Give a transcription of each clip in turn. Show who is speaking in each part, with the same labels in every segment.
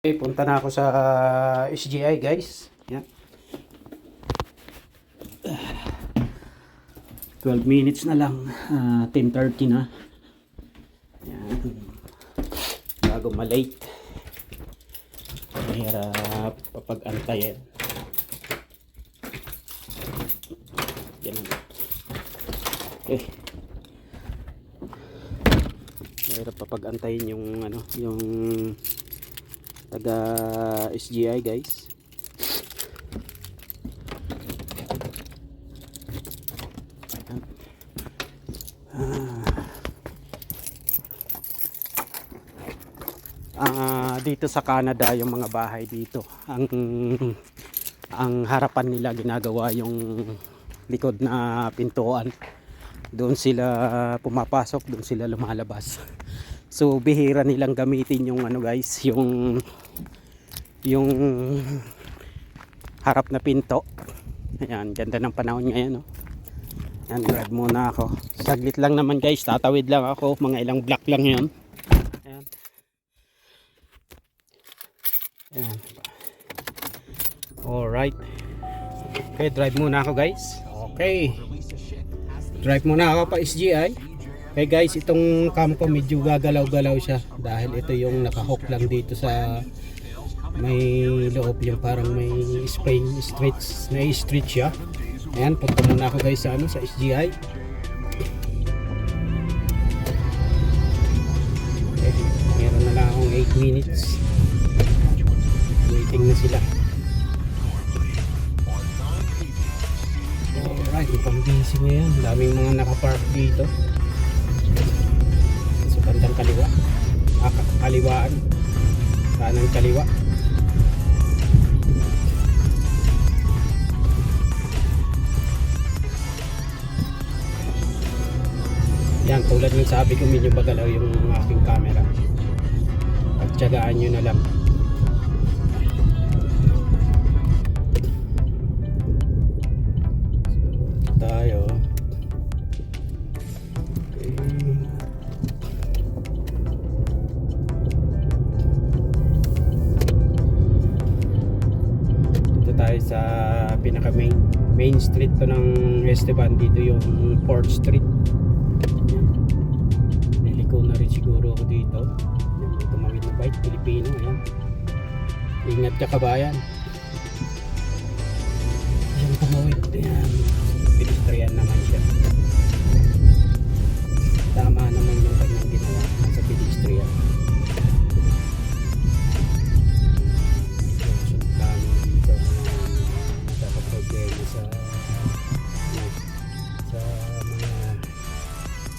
Speaker 1: Okay, punta na ako sa SGI guys. Yan. 12 minutes na lang. 10:30 na. Yan. Bago malate. Mahirap papag-antayin. Yan. Okay. Mahirap papag-antayin yung yung taga SGI guys. Dito sa Canada yung mga bahay dito, ang harapan nila ginagawa yung likod na pintuan. Doon sila pumapasok, doon sila lumalabas. So bihira nilang gamitin yung guys, yung harap na pinto. Ayan, ganda ng panahon ngayon, no? Ayan, grab muna ako. Saglit lang naman guys, tatawid lang ako, mga ilang block lang yun. Ayan. Ayan. Alright. Okay, drive muna ako guys. Okay. Drive muna ako pa SGI. Okay guys, itong cam ko medyo gagalaw-galaw siya dahil ito yung nakahook lang dito sa may loob, yung parang may spring stretch, na stretch siya. Ayan, punta muna ako guys sa sa SGI. Okay, meron na lang akong 8 minutes. Waiting na sila. Alright, ipang busy ngayon. Daming mga nakapark dito. Bandang kaliwa, kaliwaan, kanan kaliwa. Yan, tulad ng sabi ko, medyo bagalaw yung aking camera. Pagtyagaan nyo na lang. So, tayo. Tayo sa pinaka main street to ng Esteban. Dito yung 4th Street. Niliko na rin siguro ako dito. Yan, may tumawid na bike, Pilipino. Ayan. Ingat ka kabayan. Ayan, tumawid. Ayan, pedestrian naman siya. Tama naman yung kanyang ginawa sa pedestrian.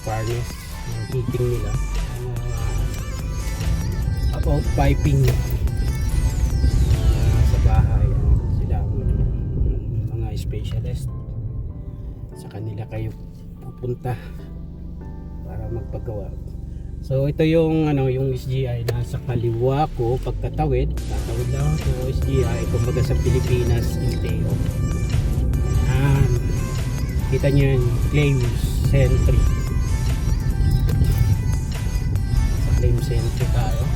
Speaker 1: Fairness ng heating nila, about piping sa bahay. Sila mga specialist, sa kanila kayo pupunta para magpagawa. So ito yung yung SGI nasa kaliwa ko. Pagkatawid, tatawid lang ako SGI, kumbaga sa Pilipinas, Inteo. Kita nyo yun, Claims Sentry. Claims Sentry tayo.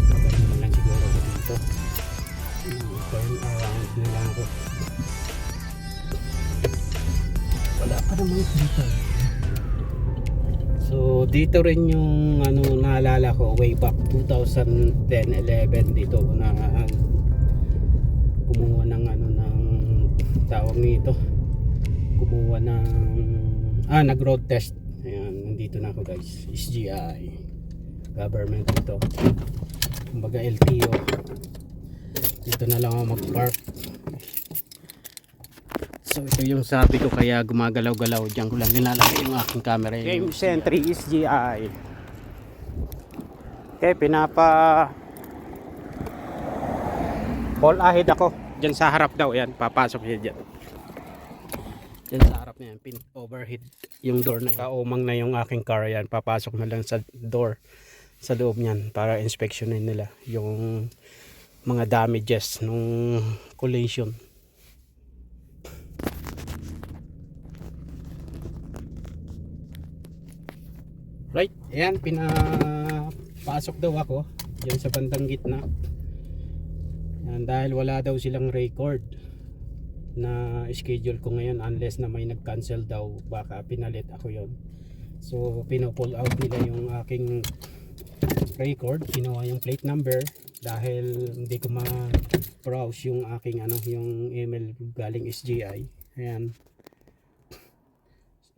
Speaker 1: Magaling lang siguro ako dito. Turn around na lang ako. Wala pa naman dito. So dito rin yung naalala ko way back 2010-11. Dito ko na kumuha ng ng tawag nito, kumuha ng nag-road test. Ayan, nandito na ako guys. SGI government ito, kumbaga LTO. Dito na lang ako mag-park. So ito yung sabi ko, kaya gumagalaw-galaw. Diyan ko lang nilalagay yung aking camera. Game Sentry SGI. Okay, call ahead ako. Diyan sa harap daw yan. Papasok siya dyan. Diyan sa harap na yan. Pin overhead yung door na. Kaumang na yung aking car yan. Papasok na lang sa door. Sa loob niyan. Para inspectionin nila yung mga damages nung collision. Right? Ayan, papasok daw ako diyan sa bandang gitna. Yan, dahil wala daw silang record na schedule ko ngayon, unless na may nag-cancel daw, baka pinalit ako yon. So pino-pull out nila yung aking record, kinuha yung plate number dahil hindi ko ma-browse yung aking yung email galing SGI. Ayan.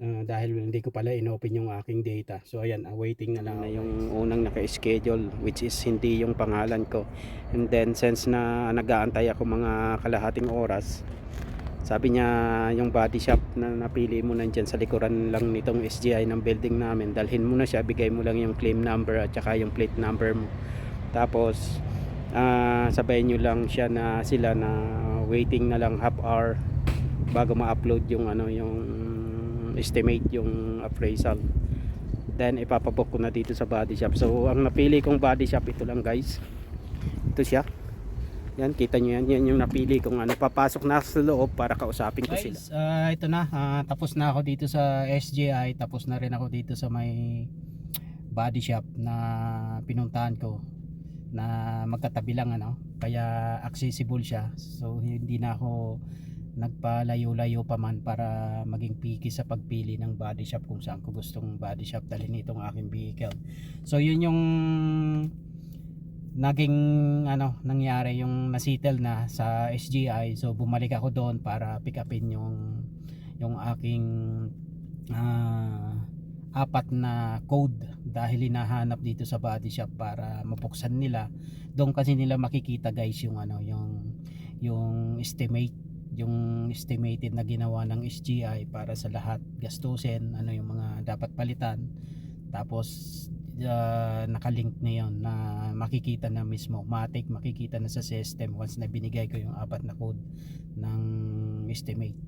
Speaker 1: Dahil hindi ko pala inopen yung aking data. So ayan, awaiting na lang na yung unang naka-schedule, which is hindi yung pangalan ko. And then since na nag-aantay ako mga kalahating oras, sabi niya yung body shop na napili mo nandyan sa likuran lang nitong SGI ng building namin, dalhin mo na siya, bigay mo lang yung claim number at saka yung plate number mo. Tapos sabayin nyo lang siya na sila na waiting na lang half hour bago ma-upload yung yung estimate, yung appraisal. Then ipapabook ko na dito sa body shop. So ang napili kong body shop, ito lang guys, ito siya. Yan, kita nyo yan, yan yung napili kong papasok na sa loob para kausapin ko sila. Ito na, tapos na ako dito sa SGI, tapos na rin ako dito sa may body shop na pinuntahan ko, na magkatabi lang kaya accessible siya. So hindi na ako nagpalayo-layo pa man para maging picky sa pagpili ng body shop kung saan ko gustong body shop dalhin itong aking vehicle. So yun yung naging nangyari, yung nasettle na sa SGI. So bumalik ako doon para pick upin yung aking apat na code dahil hinahanap dito sa body shop para mabuksan nila. Doon kasi nila makikita guys yung yung estimate, yung estimated na ginawa ng SGI para sa lahat gastusin, yung mga dapat palitan. Tapos nakalink na yon na makikita na mismo, matik makikita na sa system once na binigay ko yung apat na code ng estimate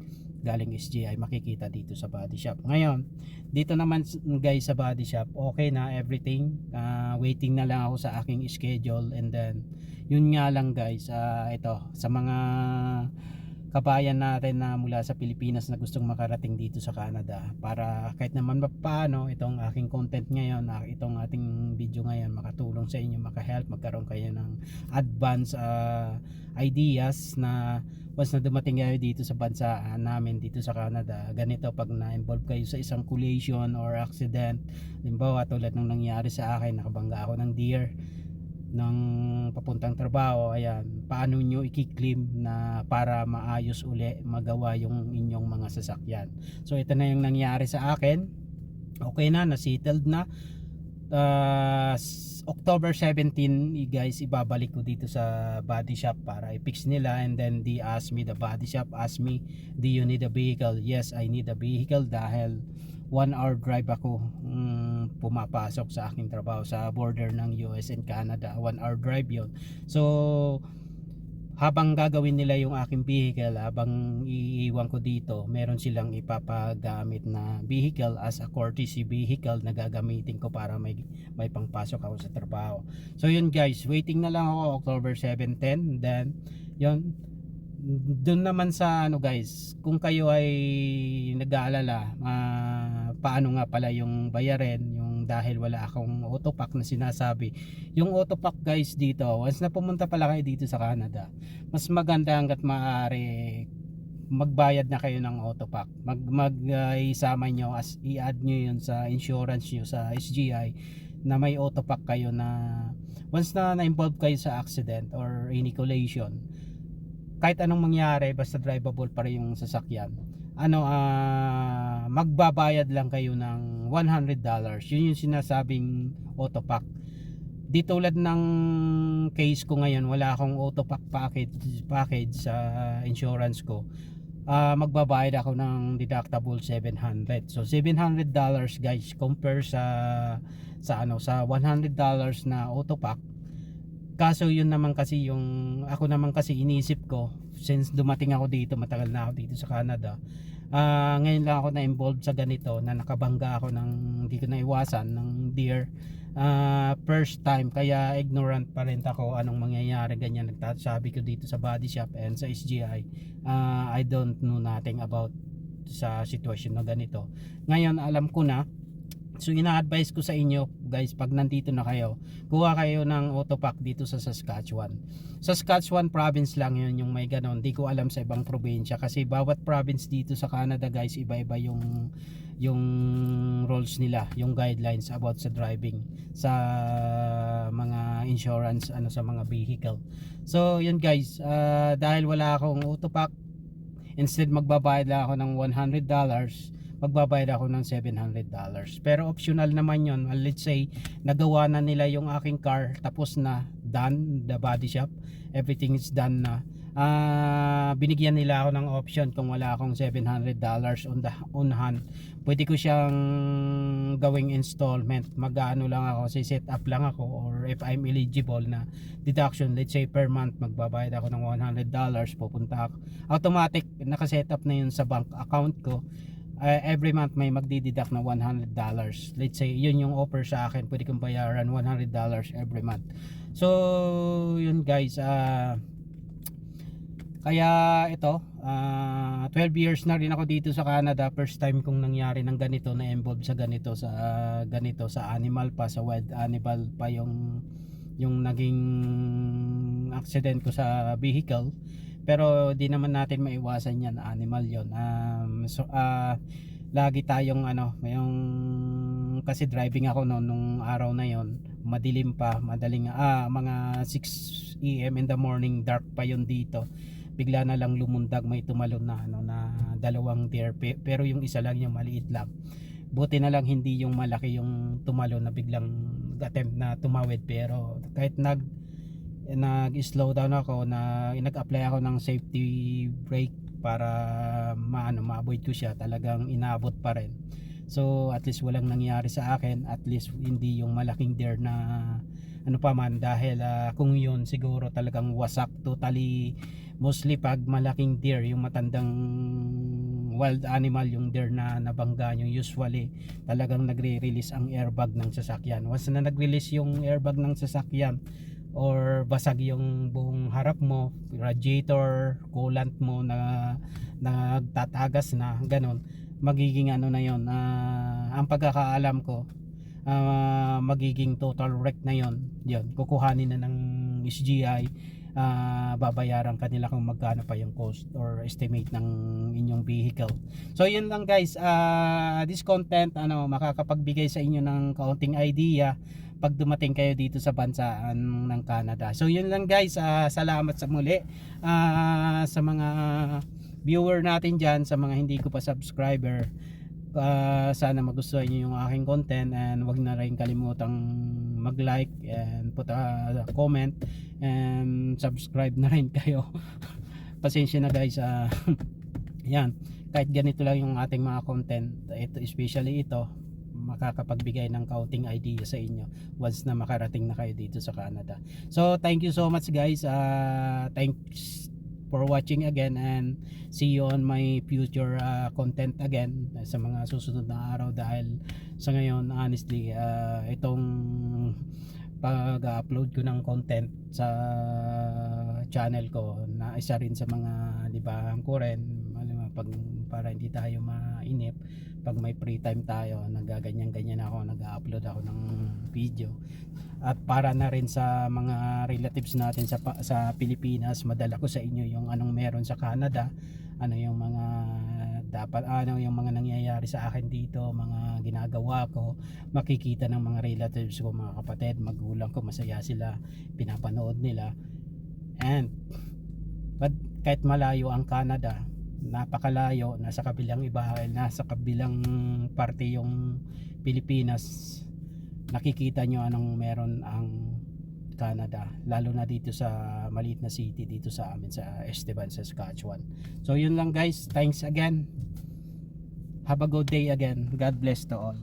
Speaker 1: galing SGI, makikita dito sa body shop. Ngayon dito naman guys sa body shop, okay na everything. Waiting na lang ako sa aking schedule. And then yun nga lang guys, ito sa mga kabayan natin na mula sa Pilipinas na gustong makarating dito sa Canada, para kahit naman paano itong aking content ngayon, itong ating video ngayon makatulong sa inyo, makahelp, magkaroon kayo ng advance ideas na once na dumating kayo dito sa bansa namin dito sa Canada, ganito pag na-involve kayo sa isang collision or accident, limbawa tulad nung nangyari sa akin, nakabangga ako ng deer ng papuntang trabaho, ayan, paano nyo i-claim na para maayos uli, magawa yung inyong mga sasakyan. So ito na yung nangyari sa akin, okay na, na-settled na. October 17 guys, ibabalik ko dito sa body shop para i-fix nila. And then the body shop asked me, do you need a vehicle? Yes, I need a vehicle dahil 1 hour drive ako pumapasok sa aking trabaho sa border ng US and Canada. 1 hour drive yon. So habang gagawin nila yung aking vehicle, habang iiwan ko dito, meron silang ipapagamit na vehicle as a courtesy vehicle na gagamitin ko para may pangpasok ako sa trabaho. So yun guys, waiting na lang ako October 7-10. Then yun, doon naman sa guys, kung kayo ay nag-aalala paano nga pala yung bayarin, yung dahil wala akong autopack na sinasabi. Yung autopack guys dito, once na pumunta pala kayo dito sa Canada, mas maganda hanggat maaari magbayad na kayo ng autopack. Isama nyo, i-add nyo yun sa insurance nyo sa SGI na may autopack kayo, na once na na-involve kayo sa accident or any collision, kahit anong mangyari, basta drivable pa rin yung sasakyan, magbabayad lang kayo ng $100. Yun yung sinasabing autopack. Di tulad ng case ko ngayon, wala akong autopack package sa insurance ko. Magbabayad ako ng deductible $700. So $700 guys, compare sa $100 na autopack. Kaso yun naman kasi ako naman kasi inisip ko, since dumating ako dito, matagal na ako dito sa Canada, ngayon lang ako na-involved sa ganito, na nakabangga ako ng hindi ko naiwasan ng deer, first time, kaya ignorant pa rin ako anong mangyayari, ganyan. Nagsasabi ko dito sa body shop and sa SGI, I don't know nothing about sa sitwasyon na ganito. Ngayon alam ko na, So ina-advise ko sa inyo guys, pag nandito na kayo, kuha kayo ng Autopac dito sa Saskatchewan. Saskatchewan province lang yun yung may ganon. Di ko alam sa ibang probinsya kasi bawat province dito sa Canada guys, iba-iba yung rules nila, yung guidelines about sa driving, sa mga insurance, ano, sa mga vehicle. So yun guys, dahil wala akong Autopac, instead magbabayad lang ako ng $100, magbabayad ako ng $700. Pero optional naman yon. Let's say nagawa na nila yung aking car, tapos na, done the body shop, everything is done na, binigyan nila ako ng option. Kung wala akong $700 on hand, pwede ko siyang gawing installment. Mag-ano lang ako, set up lang ako, or if I'm eligible na deduction, let's say per month magbabayad ako ng $100, pupunta ako, automatic nakaset up na yun sa bank account ko. Every month may magdideduct na $100. Let's say yun yung offer sa akin, pwede kong bayaran $100 every month. So yun guys, kaya ito, 12 years na rin ako dito sa Canada. First time kong nangyari ng ganito, na involved sa ganito, sa animal pa, sa wild animal pa yung naging accident ko sa vehicle. Pero di naman natin maiwasan yan, animal yon. Lagi tayong kasi driving ako noon nung araw na yon, madilim pa, madaling mga 6 AM in the morning, dark pa yon dito. Bigla na lang lumundag, may tumalon na na dalawang deer, pero yung isa lang, yung maliit lang. Buti na lang hindi yung malaki yung tumalon na biglang attempt na tumawid. Pero kahit nag-slow down ako, nag-apply ako ng safety brake para ma-avoid ko siya, talagang inaabot pa rin. So at least walang nangyari sa akin, at least hindi yung malaking deer na ano pa man, dahil kung yun siguro talagang wasak totally. Mostly pag malaking deer, yung matandang wild animal, yung deer na nabangga nyo, usually talagang nagre-release ang airbag ng sasakyan. Once na nag-release yung airbag ng sasakyan, or basag yung buong harap mo, radiator, coolant mo na nagtatagas na, ganon, magiging ano na yon, ang pagkakaalam ko, magiging total wreck na yon. Kukuhanin na ng SGI, babayaran kanila kung magkano pa yung cost or estimate ng inyong vehicle. So yun lang guys, this content makakapagbigay sa inyo ng kaunting idea pag dumating kayo dito sa bansaan ng Canada. So yun lang guys, salamat sa muli sa mga viewer natin dyan, sa mga hindi ko pa subscriber. Sana magustuhan nyo yung aking content, and wag na rin kalimutang mag-like and put a comment and subscribe na rin kayo. Pasensya na guys, yan, kahit ganito lang yung ating mga content, ito, especially ito, makakapagbigay ng kaunting idea sa inyo once na makarating na kayo dito sa Canada. So thank you so much guys, thanks for watching again, and see you on my future content again sa mga susunod na araw. Dahil sa ngayon honestly, itong pag-upload ko ng content sa channel ko, na isa rin sa mga libahan ko rin, para hindi tayo mainip. Pag may free time tayo, nagaganyan-ganyan ako, nag-upload ako ng video. At para na rin sa mga relatives natin sa Pilipinas, madala ko sa inyo yung anong meron sa Canada, ano yung mga yung mga nangyayari sa akin dito, mga ginagawa ko. Makikita ng mga relatives ko, mga kapatid, magulang ko, masaya sila, pinapanood nila. And but kahit malayo ang Canada, napakalayo, nasa kabilang nasa kabilang parte yung Pilipinas, nakikita nyo anong meron ang Canada, lalo na dito sa maliit na city dito sa amin sa Estevan, Saskatchewan. So yun lang guys, thanks again, have a good day again, God bless to all.